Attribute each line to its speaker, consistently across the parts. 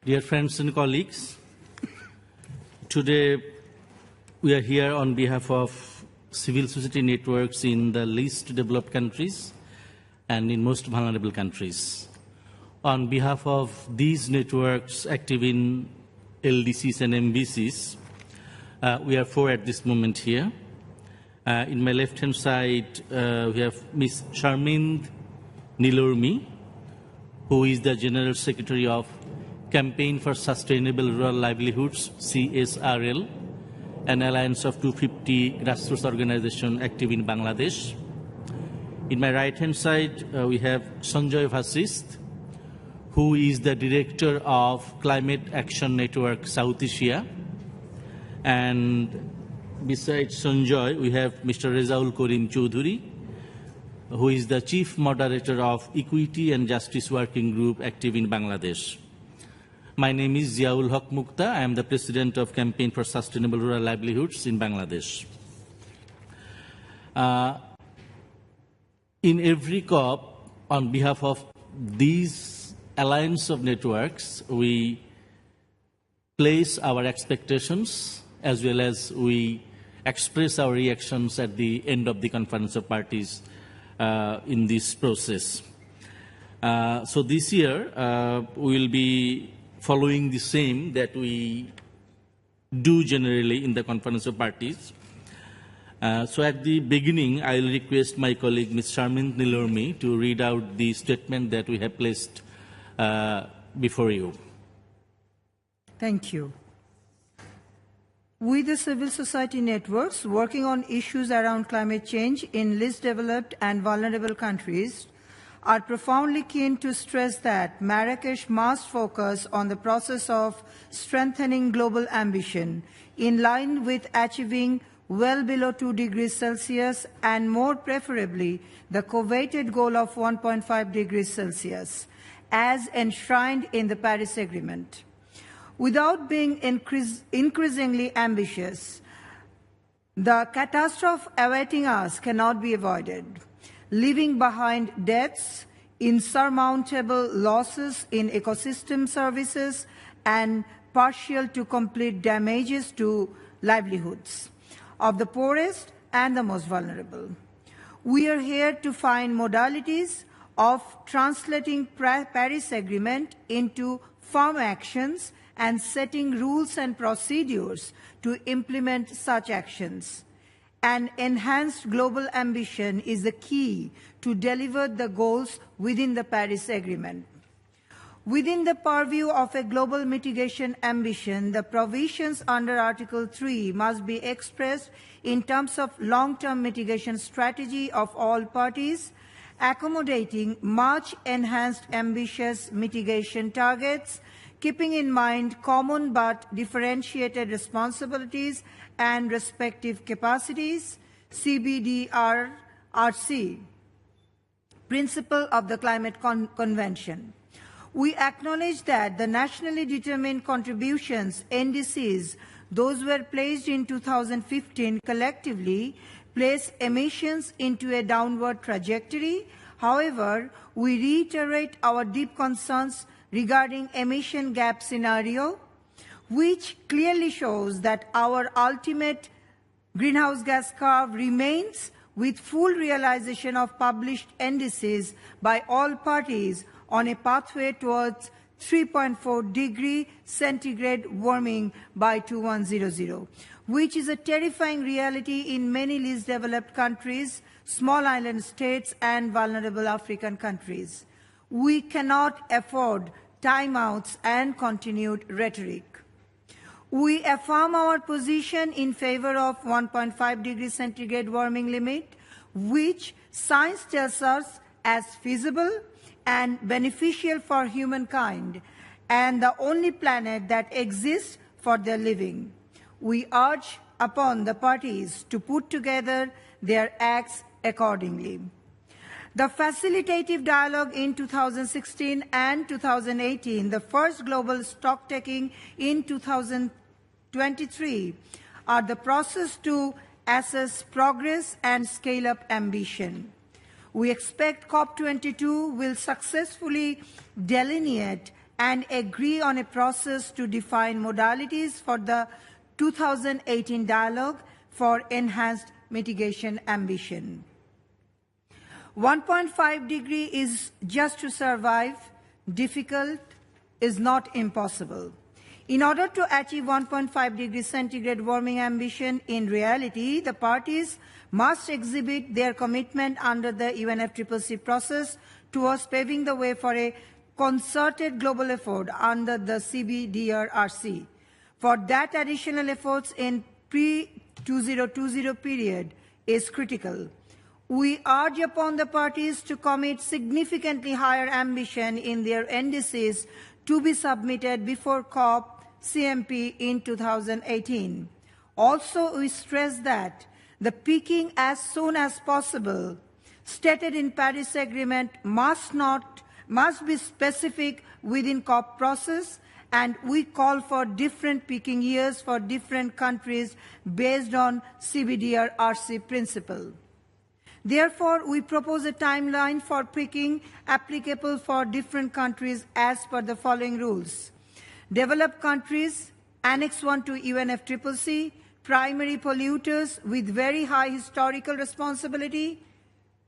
Speaker 1: Dear friends and colleagues, today we are here on behalf of civil society networks in the least developed countries and in most vulnerable countries. On behalf of these networks active in LDCs and MBCs, we are four at this moment here. In my left-hand side, we have Ms. Sharmind Nilormi, who is the General Secretary of Campaign for Sustainable Rural Livelihoods, CSRL, an alliance of 250 grassroots organizations active in Bangladesh. In my right-hand side, we have Sanjoy Vasist, who is the Director of Climate Action Network South Asia. And besides Sanjoy, we have Mr. Rezaul Karim Choudhury, who is the Chief Moderator of Equity and Justice Working Group active in Bangladesh. My name is Ziaul Haq Mukta. I am the President of Campaign for Sustainable Rural Livelihoods in Bangladesh. In every COP, on behalf of these alliance of networks, we place our expectations as well as we express our reactions at the end of the Conference of Parties in this process. So this year, we will be following the same that we do generally in the Conference of Parties. So at the beginning, I will request my colleague, Ms. Sharmind Nilormi, to read out the statement that we have placed before you.
Speaker 2: Thank you. We, the civil society networks working on issues around climate change in least developed and vulnerable countries, are profoundly keen to stress that Marrakech must focus on the process of strengthening global ambition in line with achieving well below 2 degrees Celsius and more preferably the coveted goal of 1.5 degrees Celsius as enshrined in the Paris Agreement. Without being increasingly ambitious, the catastrophe awaiting us cannot be avoided, leaving behind deaths, insurmountable losses in ecosystem services, and partial to complete damages to livelihoods of the poorest and the most vulnerable. We are here to find modalities of translating Paris Agreement into firm actions and setting rules and procedures to implement such actions. An enhanced global ambition is the key to deliver the goals within the Paris Agreement. Within the purview of a global mitigation ambition, the provisions under Article 3 must be expressed in terms of long-term mitigation strategy of all parties, accommodating much enhanced ambitious mitigation targets, keeping in mind common but differentiated responsibilities and respective capacities, CBDRC, principle of the Climate Convention. We acknowledge that the nationally determined contributions, NDCs, those were placed in 2015 collectively, place emissions into a downward trajectory. However, we reiterate our deep concerns regarding emission gap scenario, which clearly shows that our ultimate greenhouse gas curve remains with full realization of published indices by all parties on a pathway towards 3.4 degree centigrade warming by 2100, which is a terrifying reality in many least developed countries, small island states, and vulnerable African countries. We cannot afford timeouts and continued rhetoric. We affirm our position in favor of 1.5 degrees centigrade warming limit, which science tells us as feasible and beneficial for humankind and the only planet that exists for their living. We urge upon the parties to put together their acts accordingly. The facilitative dialogue in 2016 and 2018, the first global stocktaking in 2023, are the process to assess progress and scale up ambition. We expect COP22 will successfully delineate and agree on a process to define modalities for the 2018 dialogue for enhanced mitigation ambition. 1.5 degree is just to survive, difficult is not impossible. In order to achieve 1.5 degree centigrade warming ambition in reality, the parties must exhibit their commitment under the UNFCCC process towards paving the way for a concerted global effort under the CBDRRC. For that, additional efforts in pre-2020 period is critical. We urge upon the parties to commit significantly higher ambition in their NDCs to be submitted before COP CMP in 2018. Also, we stress that the peaking as soon as possible stated in Paris Agreement must be specific within COP process, and we call for different peaking years for different countries based on CBDRRC principle. Therefore, we propose a timeline for peaking applicable for different countries as per the following rules. Developed countries, Annex 1 to UNFCCC, primary polluters with very high historical responsibility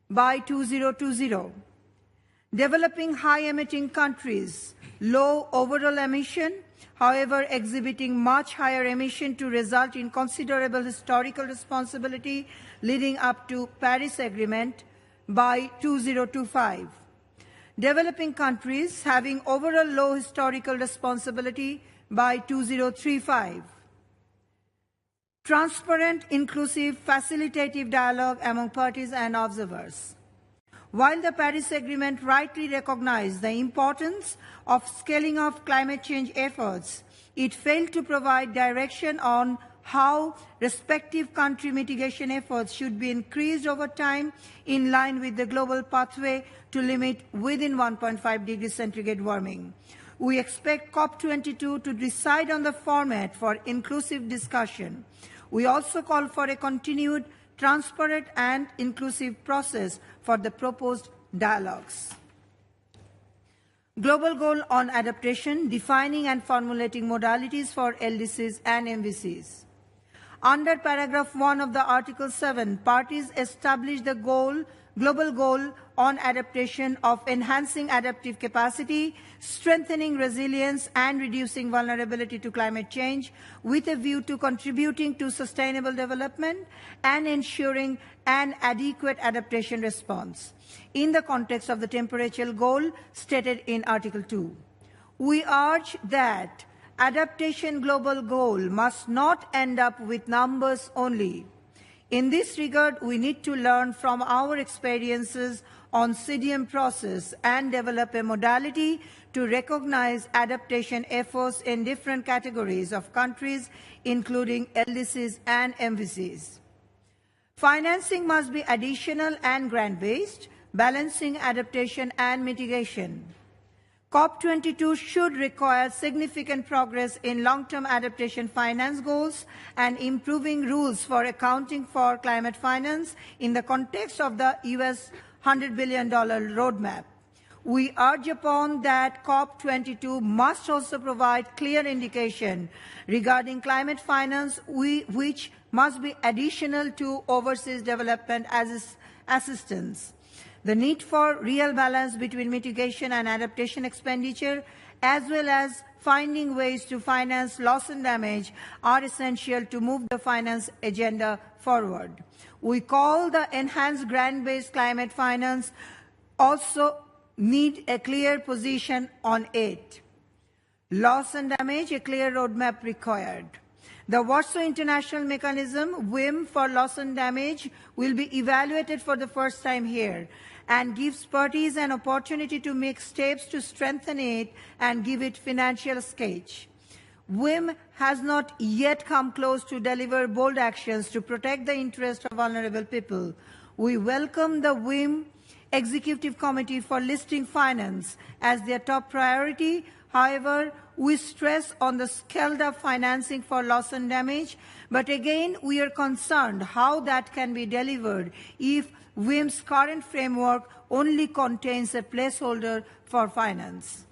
Speaker 2: by 2020. Developing high-emitting countries, low overall emission, however exhibiting much higher emission to result in considerable historical responsibility leading up to Paris Agreement by 2025. Developing countries having overall low historical responsibility by 2035. Transparent, inclusive, facilitative dialogue among parties and observers. While the Paris Agreement rightly recognized the importance of scaling up climate change efforts, it failed to provide direction on how respective country mitigation efforts should be increased over time in line with the global pathway to limit within 1.5 degrees centigrade warming. We expect COP22 to decide on the format for inclusive discussion. We also call for a continued, transparent and inclusive process for the proposed dialogues. Global goal on adaptation, defining and formulating modalities for LDCs and MVCs. Under paragraph 1 of the Article 7, parties establish the global goal on adaptation of enhancing adaptive capacity, strengthening resilience and reducing vulnerability to climate change with a view to contributing to sustainable development and ensuring an adequate adaptation response in the context of the temperature goal stated in Article 2. We urge that adaptation global goal must not end up with numbers only. In this regard, we need to learn from our experiences on CDM process and develop a modality to recognize adaptation efforts in different categories of countries, including LDCs and MVCs. Financing must be additional and grant-based, balancing adaptation and mitigation. COP22 should require significant progress in long-term adaptation finance goals and improving rules for accounting for climate finance in the context of the US $100 billion roadmap. We urge upon that COP22 must also provide clear indication regarding climate finance, which must be additional to overseas development assistance. The need for real balance between mitigation and adaptation expenditure, as well as finding ways to finance loss and damage, are essential to move the finance agenda forward. We call the enhanced grant-based climate finance also need a clear position on it. Loss and damage, a clear roadmap required. The Warsaw International Mechanism, WIM, for loss and damage will be evaluated for the first time here and gives parties an opportunity to make steps to strengthen it and give it financial sketch. WIM has not yet come close to deliver bold actions to protect the interests of vulnerable people. We welcome the WIM Executive Committee for listing finance as their top priority. However, we stress on the scaled-up financing for loss and damage, but again, we are concerned how that can be delivered if WIM's current framework only contains a placeholder for finance.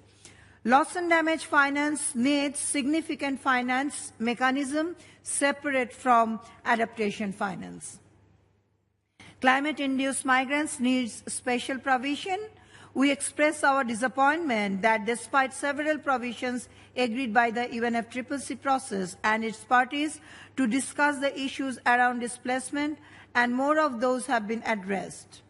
Speaker 2: Loss and damage finance needs significant finance mechanism separate from adaptation finance. Climate-induced migrants needs special provision. We express our disappointment that despite several provisions agreed by the UNFCCC process and its parties to discuss the issues around displacement, and more of those have been addressed,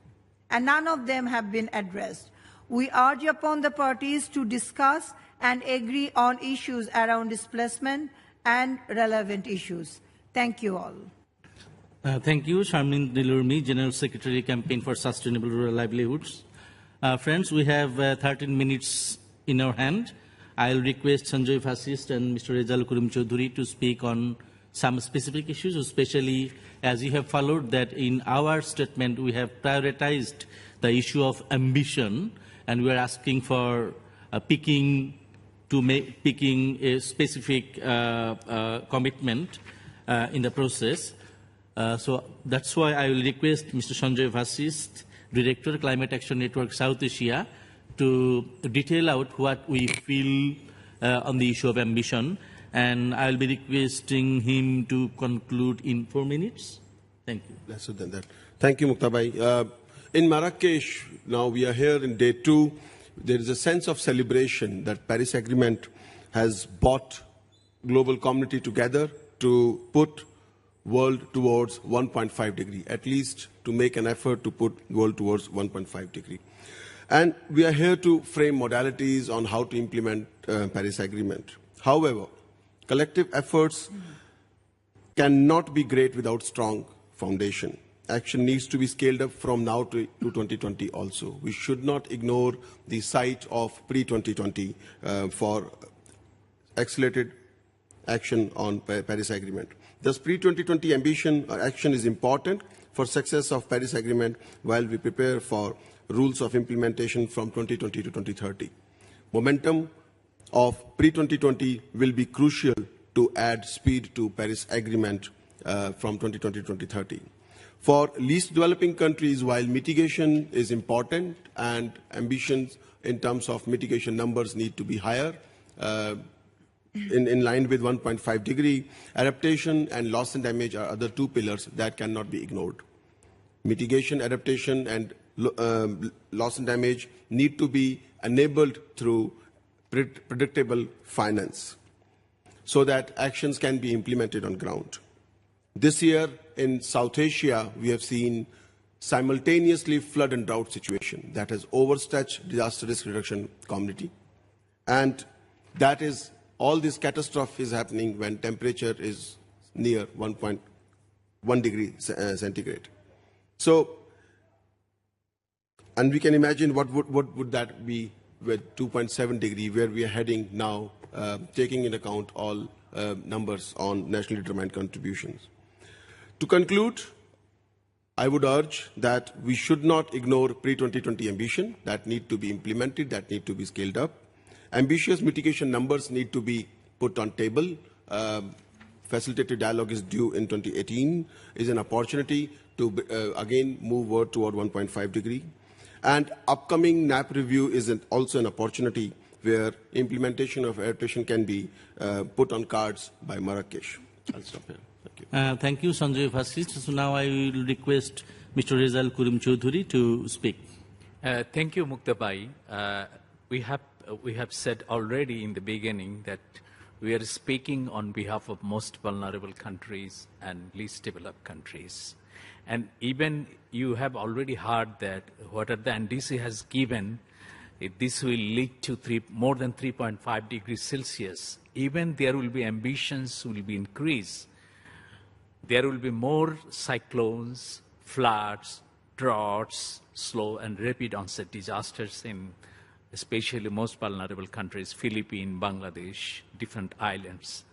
Speaker 2: and none of them have been addressed. We urge upon the parties to discuss and agree on issues around displacement and relevant issues. Thank you all.
Speaker 1: Thank you, Sharmin Dilurmi, General Secretary, Campaign for Sustainable Rural Livelihoods. Friends, we have 13 minutes in our hand. I'll request Sanjay Fasist and Mr. Rezal Kurim Choudhury to speak on some specific issues, especially as you have followed that in our statement we have prioritized the issue of ambition, and we are asking for picking a specific commitment in the process. So that's why I will request Mr. Sanjay Vasist, Director, Climate Action Network South Asia, to detail out what we feel on the issue of ambition. And I will be requesting him to conclude in 4 minutes. Thank you.
Speaker 3: Lesser than that. Thank you, Muktabhai. In Marrakech, now we are here in day 2. There is a sense of celebration that Paris Agreement has brought global community together to put world towards 1.5 degree, at least to make an effort to put world towards 1.5 degree. And we are here to frame modalities on how to implement Paris Agreement. However, collective efforts cannot be great without strong foundation. Action needs to be scaled up from now to 2020 also. We should not ignore the sight of pre-2020 for accelerated action on Paris Agreement. Thus, pre-2020 ambition or action is important for success of Paris Agreement while we prepare for rules of implementation from 2020 to 2030. Momentum of pre-2020 will be crucial to add speed to Paris Agreement from 2020 to 2030. For least developing countries, while mitigation is important and ambitions in terms of mitigation numbers need to be higher, in line with 1.5 degree, adaptation and loss and damage are other 2 pillars that cannot be ignored. Mitigation, adaptation, and loss and damage need to be enabled through predictable finance so that actions can be implemented on ground. This year in South Asia, we have seen simultaneously flood and drought situation that has overstretched disaster risk reduction community. And that is, all this catastrophe is happening when temperature is near 1.1 degree centigrade. So, and we can imagine what would that be with 2.7 degree, where we are heading now, taking into account all numbers on nationally determined contributions. To conclude, I would urge that we should not ignore pre-2020 ambition that need to be implemented, that need to be scaled up. Ambitious mitigation numbers need to be put on table. Facilitated dialogue is due in 2018, is an opportunity to again move toward 1.5 degree. And upcoming NAP review is also an opportunity where implementation of adaptation can be put on cards by Marrakech. I'll stop here. Thank you.
Speaker 1: Thank you, Sanjay Vasist. So now I will request Mr. Rezal Kurim Choudhury to speak.
Speaker 4: Thank you, Muktabhai. We have said already in the beginning that we are speaking on behalf of most vulnerable countries and least developed countries. And even you have already heard that what the NDC has given, this will lead to more than 3.5 degrees Celsius. Even there will be ambitions will be increased. There will be more cyclones, floods, droughts, slow and rapid onset disasters in especially most vulnerable countries, Philippines, Bangladesh, different islands.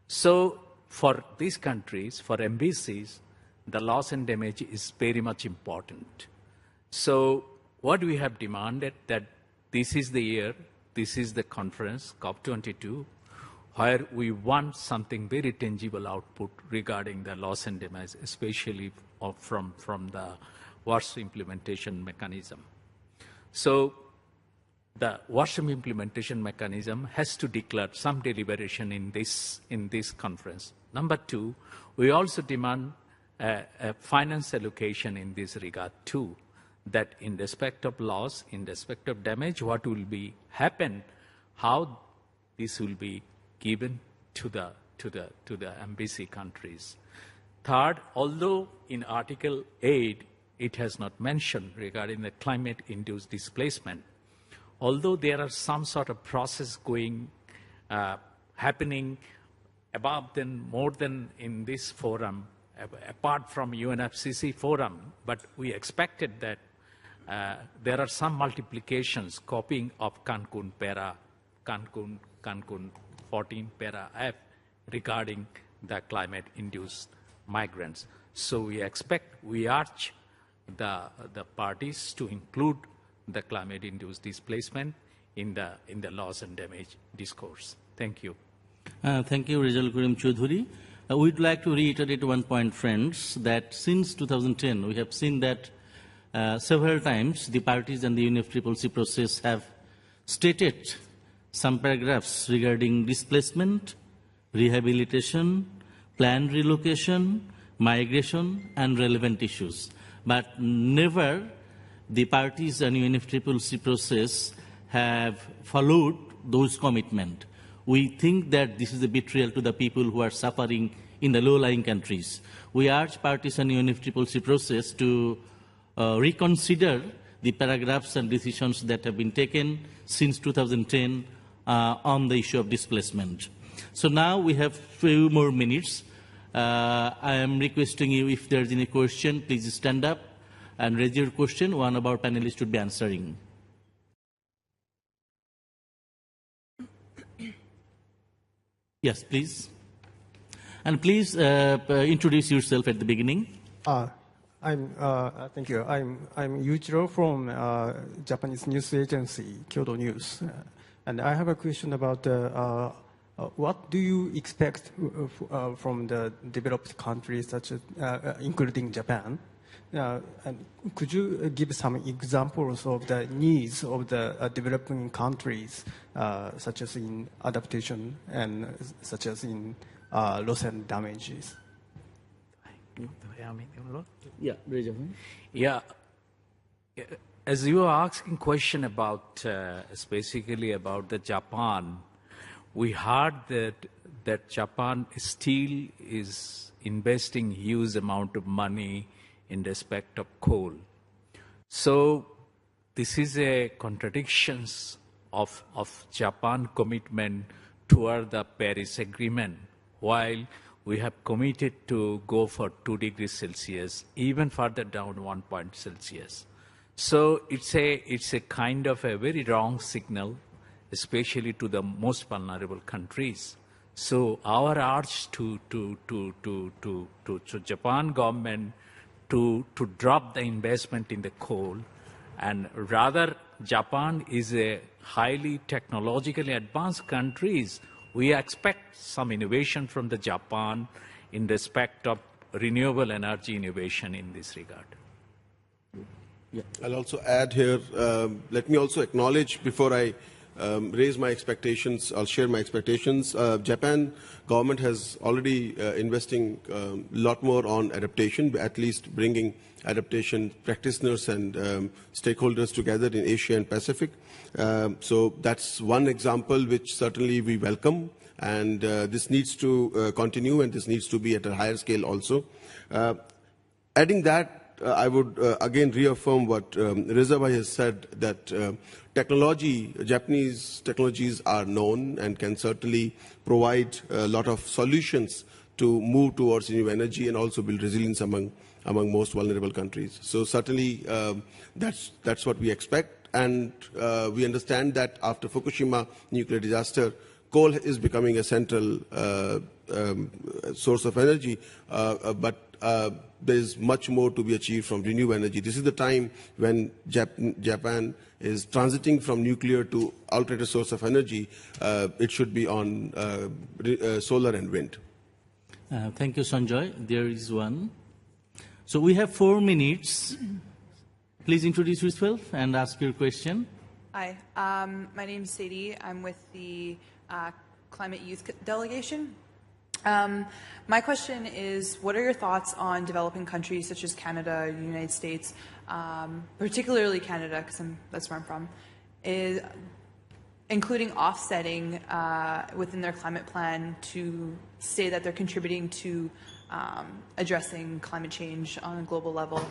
Speaker 4: So for these countries, for MBCs, the loss and damage is very much important. So what we have demanded that this is the year, this is the conference, COP22, where we want something very tangible output regarding the loss and damage, especially from the worst implementation mechanism. So the WASHM implementation mechanism has to declare some deliberation in this conference. Number two, we also demand a finance allocation in this regard too, that in respect of loss, in respect of damage, what will be happen, how this will be given to the embassy countries. Third, although in Article 8 it has not mentioned regarding the climate-induced displacement, although there are some sort of process going happening more than in this forum, apart from UNFCCC forum, but we expected that there are some multiplications, copying of Cancun 14 para F regarding the climate-induced migrants. So we urge the parties to include the climate-induced displacement in the loss and damage discourse. Thank you.
Speaker 1: Thank you, Rizal Karim Choudhury. We'd like to reiterate one point, friends, that since 2010, we have seen that several times the parties and the UNFCCC process have stated some paragraphs regarding displacement, rehabilitation, planned relocation, migration, and relevant issues. But never the parties and UNFCCC process have followed those commitments. We think that this is a betrayal to the people who are suffering in the low-lying countries. We urge parties and UNFCCC process to reconsider the paragraphs and decisions that have been taken since 2010 on the issue of displacement. So now we have few more minutes. I am requesting you, if there is any question, please stand up and raise your question. One of our panelists should be answering. Yes, please. And please introduce yourself at the beginning.
Speaker 5: Thank you. I'm Yuichiro from Japanese news agency, Kyodo News. And I have a question about what do you expect from the developed countries, such as including Japan? And could you give some examples of the needs of the developing countries, such as in adaptation and such as in loss and damages?
Speaker 4: Yeah. As you are asking question about specifically about the Japan, we heard that Japan still is investing huge amount of money in respect of coal. So this is a contradiction of Japan commitment toward the Paris Agreement, while we have committed to go for 2 degrees Celsius, even further down 1 point Celsius. So it's a kind of a very wrong signal, especially to the most vulnerable countries. So our urge to Japan government to drop the investment in the coal, and rather Japan is a highly technologically advanced countries. We expect some innovation from the Japan in respect of renewable energy innovation in this regard.
Speaker 3: Yeah. I'll also add here, let me also acknowledge before I raise my expectations, I'll share my expectations. Japan government has already investing a lot more on adaptation, at least bringing adaptation practitioners and stakeholders together in Asia and Pacific. So that's one example which certainly we welcome, and this needs to continue, and this needs to be at a higher scale also. Adding that, I would again reaffirm what Reza Bhai has said, that Japanese technologies are known and can certainly provide a lot of solutions to move towards new energy and also build resilience among most vulnerable countries. So certainly that's what we expect, and we understand that after Fukushima nuclear disaster, coal is becoming a central source of energy, but there is much more to be achieved from renewable energy. This is the time when Japan is transiting from nuclear to alternative source of energy. It should be on solar and wind.
Speaker 1: Thank you, Sanjoy. There is one. So we have 4 minutes. Please introduce yourself and ask your question.
Speaker 6: Hi, my name is Sadie. I'm with the Climate Youth Delegation. My question is, what are your thoughts on developing countries such as Canada, the United States, particularly Canada, because that's where I'm from, is including offsetting within their climate plan to say that they're contributing to addressing climate change on a global level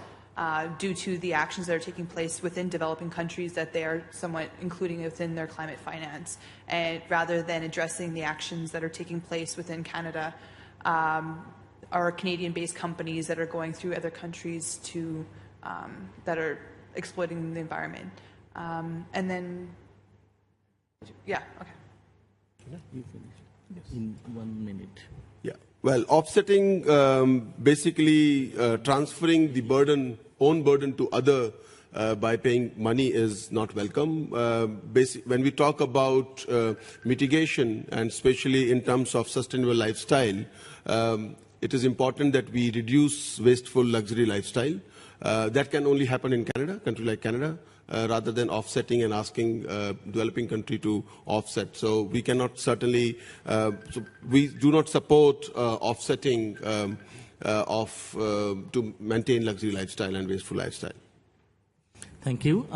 Speaker 6: due to the actions that are taking place within developing countries that they are somewhat including within their climate finance, and rather than addressing the actions that are taking place within Canada, are Canadian-based companies that are going through other countries to that are exploiting the environment. And then, yeah, okay.
Speaker 1: You finish in 1 minute.
Speaker 3: Yeah. Well, offsetting, basically transferring the own burden to other by paying money is not welcome. When we talk about mitigation, and especially in terms of sustainable lifestyle, it is important that we reduce wasteful luxury lifestyle. That can only happen in Canada, country like Canada, rather than offsetting and asking developing country to offset. So we cannot certainly, we do not support offsetting to maintain luxury lifestyle and wasteful lifestyle.
Speaker 1: Thank you.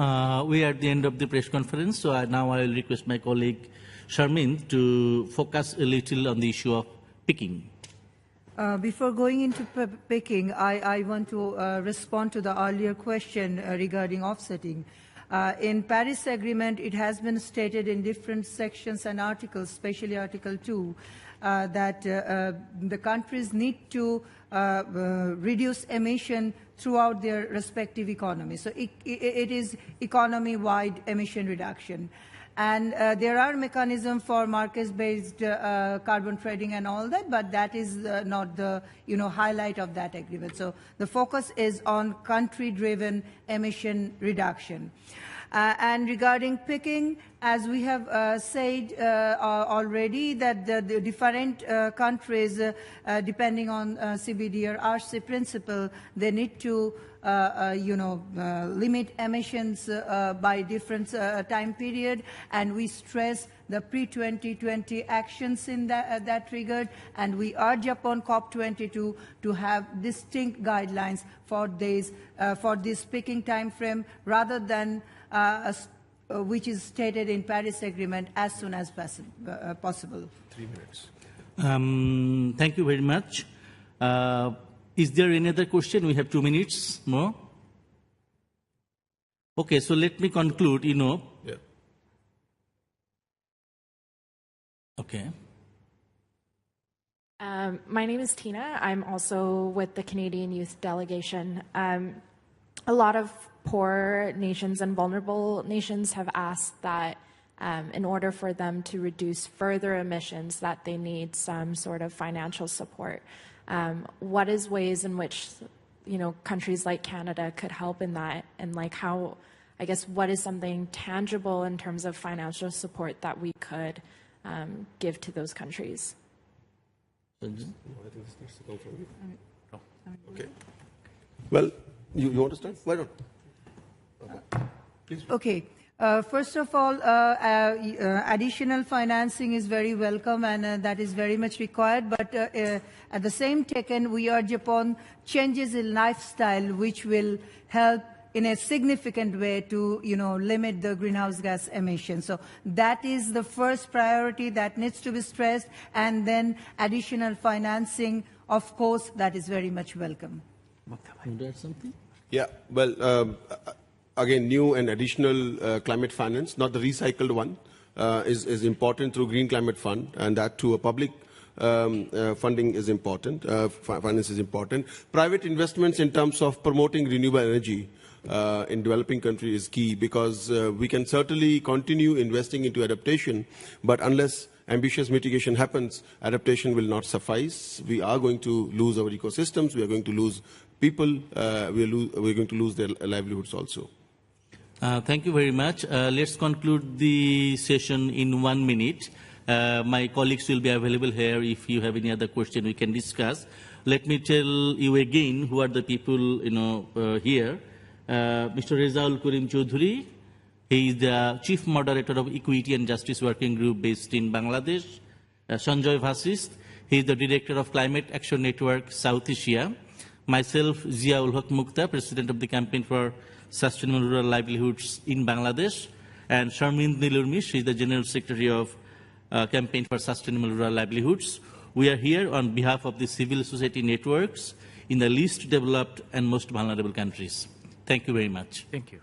Speaker 1: We are at the end of the press conference, so now I will request my colleague Sharmin to focus a little on the issue of picking.
Speaker 2: Before going into picking, I want to respond to the earlier question regarding offsetting. In Paris Agreement, it has been stated in different sections and articles, especially Article 2, that the countries need to reduce emission throughout their respective economies. So it is economy-wide emission reduction. And there are mechanisms for market-based carbon trading and all that, but that is not the highlight of that agreement. So the focus is on country-driven emission reduction. And regarding picking, as we have said already, that the different countries, depending on CBD or RC principle, they need to limit emissions by different time period, and we stress the pre-2020 actions in that regard, and we urge upon COP22 to have distinct guidelines for this picking time frame, rather than which is stated in Paris Agreement, as soon as possible.
Speaker 3: 3 minutes.
Speaker 1: Thank you very much. Is there any other question? We have 2 minutes more. Okay, so let me conclude, Yeah. Okay.
Speaker 7: My name is Tina. I'm also with the Canadian Youth Delegation. A lot of poor nations and vulnerable nations have asked that in order for them to reduce further emissions, that they need some sort of financial support. What is ways in which, countries like Canada could help in that, and how, I guess, what is something tangible in terms of financial support that we could give to those countries?
Speaker 3: I think this needs to come from you. Okay. Well, you want to start? Why not? Okay. Please.
Speaker 2: Okay. First of all, additional financing is very welcome, and that is very much required. But at the same token, we urge upon changes in lifestyle, which will help in a significant way to, limit the greenhouse gas emissions. So that is the first priority that needs to be stressed, and then additional financing, of course, that is very much welcome.
Speaker 1: Want to add something?
Speaker 3: Yeah. Well. Again, new and additional climate finance, not the recycled one, is important through Green Climate Fund, and that too, a public funding is important, finance is important. Private investments in terms of promoting renewable energy in developing countries is key, because we can certainly continue investing into adaptation, but unless ambitious mitigation happens, adaptation will not suffice. We are going to lose our ecosystems, we are going to lose people, we're going to lose their livelihoods also.
Speaker 1: Thank you very much. Let's conclude the session in 1 minute. My colleagues will be available here. If you have any other question, we can discuss. Let me tell you again who are the people here. Mr. Rezaul Karim Choudhury, He is the Chief Moderator of Equity and Justice Working Group based in Bangladesh. Sanjoy Vasist, he is the Director of Climate Action Network South Asia. Myself, Ziaul Haq Mukta, President of the Campaign for Sustainable Rural Livelihoods in Bangladesh. And Sharmin Nilurmi, she is the General Secretary of Campaign for Sustainable Rural Livelihoods. We are here on behalf of the civil society networks in the least developed and most vulnerable countries. Thank you very much.
Speaker 4: Thank you.